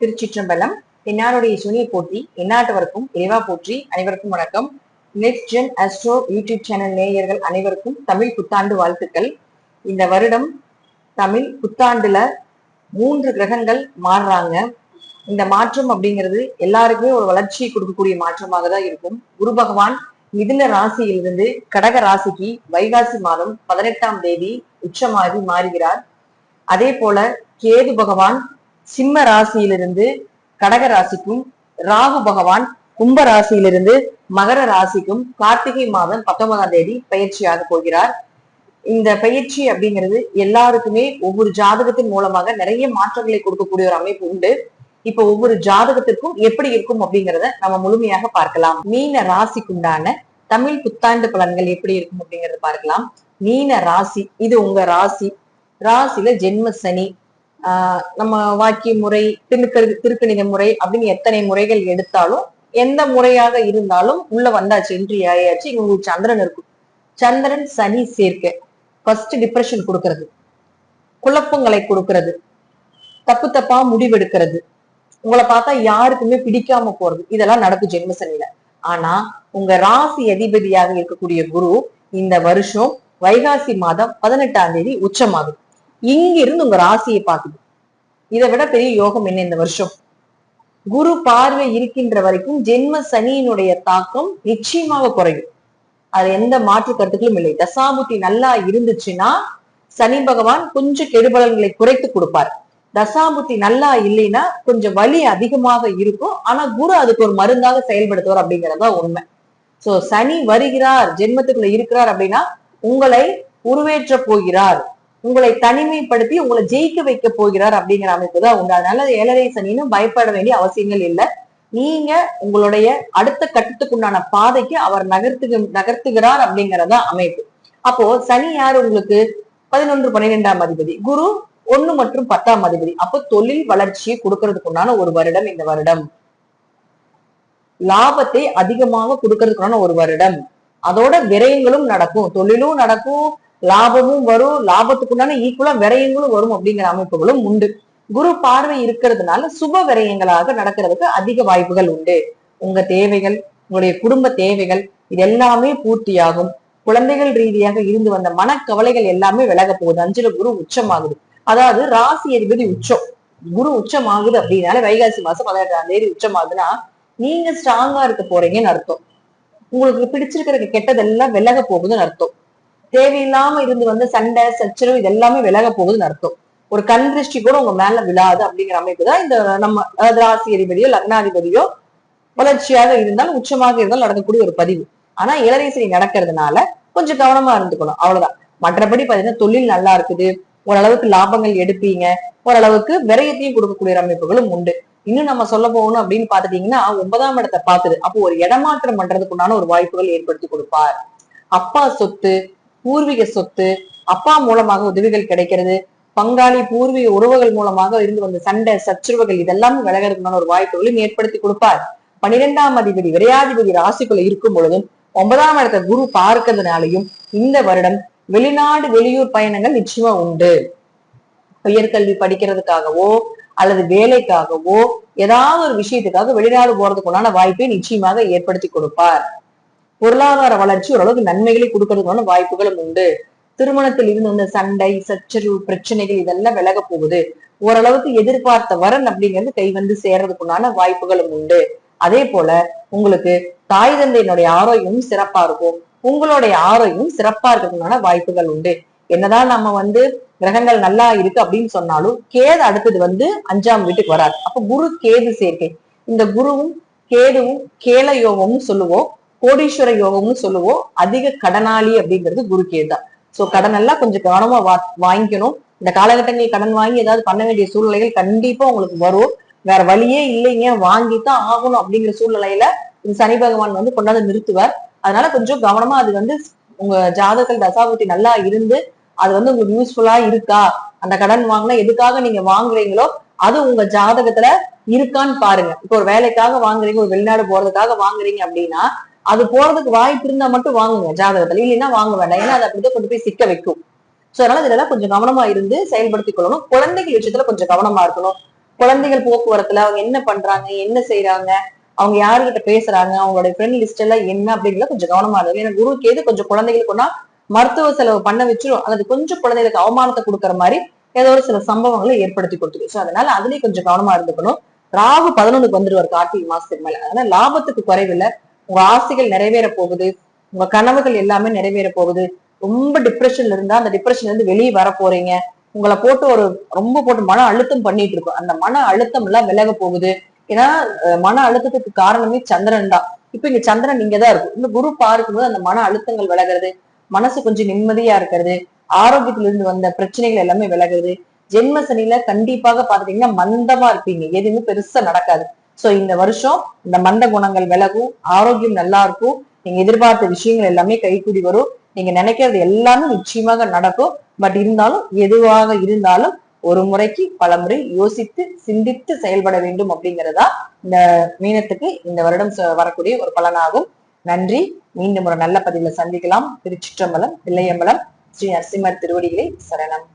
திருச்சிற்றம்பலம். என்னாருடைய சூனியை போற்றி எந்நாட்டவருக்கும் இறைவா போற்றி. அனைவருக்கும் வணக்கம். Next gen astro YouTube channel நேயர்கள் அனைவருக்கும் தமிழ் புத்தாண்டு வாழ்த்துக்கள். இந்த வருடம் தமிழ் புத்தாண்டுல 3 கிரகங்கள் மாறுறாங்க. இந்த மாற்றம் அப்படிங்கிறது எல்லாருக்குமே ஒரு வளர்ச்சியை கொடுக்கக்கூடிய மாற்றமாக தான் இருக்கும். குரு பகவான் மிதுன ராசியிலிருந்து கடக ராசிக்கு வைகாசி மாதம் 18ஆம் தேதி உச்சமாகி மாறுகிறார். அதே போல கேது பகவான் சிம்ம ராசியிலிருந்து கடக ராசிக்கும், ராகு பகவான் கும்ப ராசியிலிருந்து மகர ராசிக்கும் கார்த்திகை மாதம் 19ஆம் தேதி பயிற்சியாக போகிறார். இந்த பயிற்சி அப்படிங்கிறது எல்லாருக்குமே ஒவ்வொரு ஜாதகத்தின் மூலமாக நிறைய மாற்றங்களை கொடுக்கக்கூடிய ஒரு அமைப்பு உண்டு. இப்ப ஒவ்வொரு ஜாதகத்திற்கும் எப்படி இருக்கும் அப்படிங்கிறத நம்ம முழுமையாக பார்க்கலாம். மீன ராசிக்குண்டான தமிழ் புத்தாண்டு பலன்கள் எப்படி இருக்கும் அப்படிங்கறத பார்க்கலாம். மீன ராசி, இது உங்க ராசி. ராசியில ஜென்ம சனி, நம்ம வாக்கிய முறை, திருக்கணித முறை அப்படின்னு எத்தனை முறைகள் எடுத்தாலும் எந்த முறையாக இருந்தாலும் உள்ள வந்தாச்சு, என்ட்ரி ஆயாச்சு. உங்களுக்கு சந்திரன் இருக்கும். சந்திரன் சனி சேர்க்கை ஃபர்ஸ்ட் டிப்ரெஷன் கொடுக்கறது, குழப்பங்களை கொடுக்கறது, தப்பு தப்பா முடிவெடுக்கிறது, உங்களை பார்த்தா யாருக்குமே பிடிக்காம போறது, இதெல்லாம் நடக்கும் ஜென்ம சனியில. ஆனா உங்க ராசி அதிபதியாக இருக்கக்கூடிய குரு இந்த வருஷம் வைகாசி மாதம் 18ஆம் தேதி உச்சமாகுது. இங்கிருந்து உங்க ராசியை பார்க்குது. இதை விட பெரிய யோகம் என்ன இந்த வருஷம்? குரு பார்வை இருக்கின்ற வரைக்கும் ஜென்ம சனியினுடைய தாக்கம் நிச்சயமாக குறையும். அது எந்த மாற்று கருத்துக்களும் இல்லை. தசாபுத்தி நல்லா இருந்துச்சுன்னா சனி பகவான் கொஞ்சம் கெடுபலன்களை குறைத்து கொடுப்பார். தசாபுத்தி நல்லா இல்லைன்னா கொஞ்சம் வலி அதிகமாக இருக்கும். ஆனா குரு அதுக்கு ஒரு மருந்தாக செயல்படுத்துவார் அப்படிங்கறதா உண்மை. சோ சனி வருகிறார், ஜென்மத்துக்குள்ள இருக்கிறார் அப்படின்னா உங்களை உருவேற்ற போகிறார், உங்களை தனிமைப்படுத்தி உங்களை ஜெயிக்க வைக்க போகிறார் அப்படிங்கிற அமைப்பு தான் உண்டு. அதனால 7.5 சனின்னு பயப்பட வேண்டிய அவசியங்கள் இல்லை. நீங்க உங்களுடைய அடுத்த கட்டத்துக்குண்டான பாதைக்கு அவர் நகர்த்துகிறார் அப்படிங்கறதா அமைப்பு. அப்போ சனி யார் உங்களுக்கு? 11, 12ஆம் அதிபதி. குரு 1 மற்றும் 10ஆம் அதிபதி. அப்போ தொழில் வளர்ச்சியை கொடுக்கறதுக்குண்டான ஒரு வருடம் இந்த வருடம். லாபத்தை அதிகமாக கொடுக்கறதுக்குண்டான ஒரு வருடம். அதோட விரயங்களும் நடக்கும், தொழிலும் நடக்கும், லாபமும் வரும், லாபத்துக்குண்டான ஈக்குவலா விரயங்களும் வரும் அப்படிங்கிற அமைப்புகளும் உண்டு. குரு பார்வை இருக்கிறதுனால சுப விரயங்களாக நடக்கிறதுக்கு அதிக வாய்ப்புகள் உண்டு. உங்க தேவைகள், உங்களுடைய குடும்ப தேவைகள் இது எல்லாமே பூர்த்தியாகும். குழந்தைகள் ரீதியாக இருந்து வந்த மனக்கவலைகள் எல்லாமே விலக போகுது. 5ல குரு உச்சமாகுது. அதாவது ராசி அதிபதி உச்சம், குரு உச்சம் ஆகுது அப்படின்னால வைகாசி மாசம் 18ஆம் தேதி உச்சமாகுதுன்னா நீங்க ஸ்ட்ராங்கா இருக்க போறீங்கன்னு அர்த்தம். உங்களுக்கு பிடிச்சிருக்கிற கெட்டதெல்லாம் விலக போகுதுன்னு அர்த்தம். தேவையில்லாம இருந்து வந்த சண்டை சச்சரவு இதெல்லாமே விலக போகுதுன்னு அர்த்தம். ஒரு கண் திருஷ்டி கூட உங்க மேல விழாது அப்படிங்கிற அமைப்பு தான் இந்த நம்ம ராசி அதிபதியோ லக்னாதிபதியோ வளர்ச்சியாக இருந்தாலும் உச்சமாக இருந்தாலும் நடக்கக்கூடிய ஒரு பதிவு. ஆனா 7.5 சனி நடக்கிறதுனால கொஞ்சம் கவனமா இருந்துக்கணும், அவ்வளவுதான். மற்றபடி பாத்தீங்கன்னா தொழில் நல்லா இருக்குது, ஓரளவுக்கு லாபங்கள் எடுப்பீங்க, ஓரளவுக்கு விரயத்தையும் கொடுக்கக்கூடிய அமைப்புகளும் உண்டு. இன்னும் நம்ம சொல்ல போகணும் அப்படின்னு பாத்துட்டீங்கன்னா 9ஆம் இடத்தை பார்த்துது. அப்போ ஒரு இடமாற்றம் பண்றதுக்குண்டான ஒரு வாய்ப்புகள் ஏற்படுத்தி கொடுப்பார். அப்பா சொத்து, பூர்வீக சொத்து, அப்பா மூலமாக உதவிகள் கிடைக்கிறது, பங்காளி பூர்வீக உறவுகள் மூலமாக இருந்து வந்த சண்டை சச்சுரவுகள் இதெல்லாமே விலகிறதுக்குண்டான ஒரு வாய்ப்புகளையும் ஏற்படுத்தி கொடுப்பார். 12ஆம் அதிபதி விரையாதிபதி ராசிக்குள்ள இருக்கும் பொழுதும் 9ஆம் இடத்தை குரு பார்க்கிறதுனாலையும் இந்த வருடம் வெளிநாடு வெளியூர் பயணங்கள் நிச்சயமா உண்டு. உயர்கல்வி படிக்கிறதுக்காகவோ அல்லது வேலைக்காகவோ ஏதாவது ஒரு விஷயத்துக்காக வெளிநாடு போறதுக்குண்டான வாய்ப்பை நிச்சயமாக ஏற்படுத்தி கொடுப்பார். பொருளாதார வளர்ச்சி ஓரளவுக்கு நன்மைகளை கொடுக்கறதுக்கான வாய்ப்புகளும் உண்டு. திருமணத்தில் இருந்து வந்த சண்டை சச்சரவு பிரச்சனைகள் இதெல்லாம் விலக போகுது. ஓரளவுக்கு எதிர்பார்த்த வரன் அப்படிங்கிறது கை வந்து சேர்றதுக்குண்டான வாய்ப்புகளும் உண்டு. அதே போல உங்களுக்கு தாய் தந்தையினுடைய ஆரோக்கியமும் சிறப்பா இருக்கும், உங்களுடைய ஆரோக்கியம் சிறப்பா இருக்கிறதுனால வாய்ப்புகள் உண்டு. என்னதான் நம்ம வந்து கிரகங்கள் நல்லா இருக்கு அப்படின்னு சொன்னாலும் கேது அடுத்தது வந்து 5ஆம் வீட்டுக்கு வராது. அப்ப குரு கேது சேர்க்கை. இந்த குருவும் கேதுவும் கேல யோகம்னு சொல்லுவோம், கோடீஸ்வர யோகம்னு சொல்லுவோம். அதிக கடனாளி அப்படிங்கிறது குரு கேது தான். சோ கடன் எல்லாம் கொஞ்சம் கவனமா வாங்கிக்கணும். இந்த காலகட்டங்களில் கடன் வாங்கி ஏதாவது பண்ண வேண்டிய சூழ்நிலைகள் கண்டிப்பா உங்களுக்கு வரும். வேற வழியே இல்லைங்க, வாங்கித்தான் ஆகணும் அப்படிங்கிற சூழ்நிலையில இந்த சனி பகவான் வந்து கொண்டாந்து நிறுத்துவார். அதனால கொஞ்சம் கவனமா அது வந்து உங்க ஜாதகங்கள் தசாபுத்தி நல்லா இருந்து அது வந்து உங்களுக்கு யூஸ்ஃபுல்லா இருக்கா, அந்த கடன் வாங்கினா எதுக்காக நீங்க வாங்குறீங்களோ அது உங்க ஜாதகத்துல இருக்கான்னு பாருங்க. இப்போ ஒரு வேலைக்காக வாங்குறீங்க, ஒரு வெளிநாடு போறதுக்காக வாங்குறீங்க அப்படின்னா அது போறதுக்கு வாய்ப்பு இருந்தா மட்டும் வாங்குங்க ஜாதகத்துல, இல்லைன்னா வாங்க வேண்டாம். ஏன்னா அதை அப்படிதான் கொண்டு போய் சிக்க வைக்கும். சோ அதனால இதெல்லாம் கொஞ்சம் கவனமா இருந்து செயல்படுத்திக் கொள்ளணும். குழந்தைகள் விஷயத்துல கொஞ்சம் கவனமா இருக்கணும். குழந்தைகள் போக்குவரத்துல அவங்க என்ன பண்றாங்க, என்ன செய்யறாங்க, அவங்க யாருகிட்ட பேசுறாங்க, அவங்களுடைய ஃப்ரெண்ட் லிஸ்ட் எல்லாம் என்ன அப்படிங்கிறத கொஞ்சம் கவனமா இருக்கும். ஏன்னா குரு கேது கொஞ்சம் குழந்தைகளுக்குன்னா மருத்துவ செலவு பண்ண வச்சிரும், அல்லது கொஞ்சம் குழந்தைகளுக்கு அவமானத்தை கொடுக்குற மாதிரி ஏதோ ஒரு சில சம்பவங்களை ஏற்படுத்தி கொடுத்துரும். சோ அதனால அதுலயும் கொஞ்சம் கவனமா இருந்துக்கணும். ராகு 11க்கு வந்துருவாரு கார்த்திகை மாசத்துக்கு மேல. அதனால லாபத்துக்கு குறைவில்லை. உங்க ஆசைகள் நிறைவேற போகுது, உங்க கனவுகள் எல்லாமே நிறைவேற போகுது. ரொம்ப டிப்ரெஷன்ல இருந்தா அந்த டிப்ரெஷன்ல இருந்து வெளியே வர போறீங்க. உங்களை போட்டு ரொம்ப போட்டு மன அழுத்தம் பண்ணிட்டு இருக்கும், அந்த மன அழுத்தம் எல்லாம் விலக போகுது. ஏன்னா மன அழுத்தத்துக்கு காரணமே சந்திரன் தான். இப்ப இங்க சந்திரன் இங்கதான் இருக்கும். இந்த குரு பார்க்கும்போது அந்த மன அழுத்தங்கள் விலகிறது, மனசு கொஞ்சம் நிம்மதியா இருக்கிறது, ஆரோக்கியத்துல இருந்து வந்த பிரச்சனைகள் எல்லாமே விலகுது. ஜென்ம சனியில கண்டிப்பாக பாத்துட்டீங்கன்னா மந்தமா இருப்பீங்க, எதுவுமே பெருசா நடக்காது. சோ இந்த வருஷம் இந்த மந்த குணங்கள் விலகும், ஆரோக்கியம் நல்லா இருக்கும், நீங்க எதிர்பார்த்த விஷயங்கள் எல்லாமே கைகூடி வரும், நீங்க நினைக்கிறது எல்லாமே நிச்சயமாக நடக்கும். பட் இருந்தாலும் எதுவாக இருந்தாலும் ஒரு முறைக்கு பல முறை யோசித்து சிந்தித்து செயல்பட வேண்டும் அப்படிங்கிறதா இந்த மீனத்துக்கு இந்த வருடம் வரக்கூடிய ஒரு பலனாகும். நன்றி. மீண்டும் ஒரு நல்ல பதிவுல சந்திக்கலாம். திருச்சிற்றம்பலம், தில்லையம்பலம், ஸ்ரீ நரசிம்மர் திருவடிகளை சரணம்.